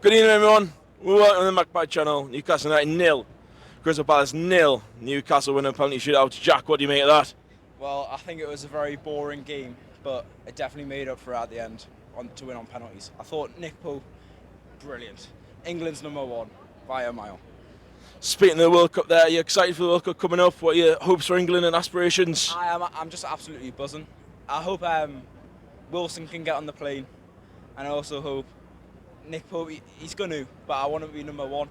Good evening, everyone. Welcome to the Magpie channel. Newcastle United 0, Crystal Palace 0. Newcastle win a penalty shootout. Jack, what do you make of that? Well, I think it was a very boring game, but it definitely made up for it at the end to win on penalties. I thought Nick Pope, brilliant. England's #1 by a mile. Speaking of the World Cup there, are you excited for the World Cup coming up? What are your hopes for England and aspirations? I'm just absolutely buzzing. I hope Wilson can get on the plane, and I also hope Nick Pope, he's going to, but I want him to be #1.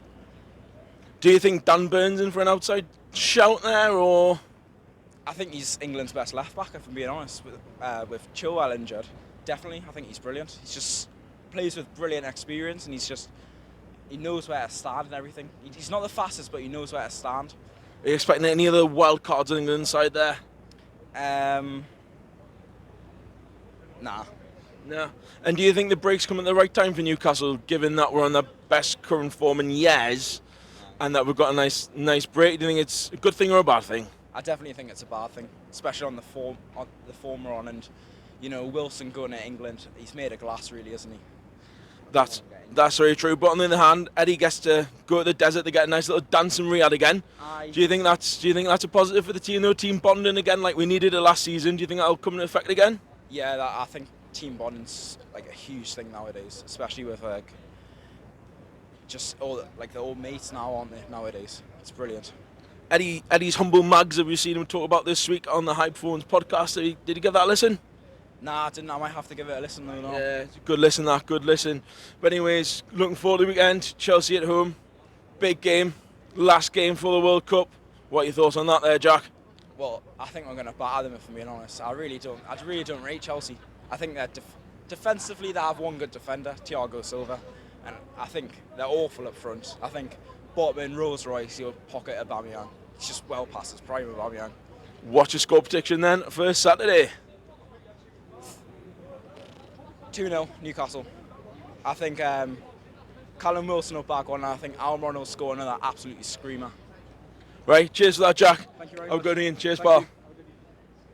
Do you think Dan Burns in for an outside shout there, or...? I think he's England's best left-back, if I'm being honest, with Chilwell injured. Definitely, I think he's brilliant. He's just plays with brilliant experience, and he knows where to stand and everything. He's not the fastest, but he knows where to stand. Are you expecting any other wild cards on England side there? Nah. No. And do you think the break's come at the right time for Newcastle, given that we're on the best current form in years, and that we've got a nice break? Do you think it's a good thing or a bad thing? I definitely think it's a bad thing, especially on the form we're on, and Wilson going to England, he's made of glass, really, isn't he? That's very true. But on the other hand, Eddie gets to go to the desert to get a nice little dance in Riyadh again. Do you think that's a positive for the team? No, team bonding again like we needed it last season. Do you think that'll come into effect again? Yeah, I think team bonding's like a huge thing nowadays, especially with just all the old mates now, aren't they? Nowadays, it's brilliant. Eddie's humble mags. Have you seen him talk about this week on the Hype Phones podcast? Did he give that a listen? Nah, I didn't. I might have to give it a listen though. No. Yeah, good listen. Good listen. But anyways, looking forward to the weekend. Chelsea at home, big game, last game for the World Cup. What are your thoughts on that, there, Jack? Well, I think I'm going to batter them, if I'm being honest. I really don't rate Chelsea. I think that defensively they have one good defender, Thiago Silva, and I think they're awful up front. I think Botman, Rolls Royce, he'll pocket Aubameyang. It's just well past his prime, Aubameyang. What's your score prediction then for Saturday? 2-0 Newcastle. I think Callum Wilson will back one, and I think Almiron will score another absolutely screamer. Right, cheers for that, Jack. Thank you very much. Have a good evening. Cheers, Thank pal. you.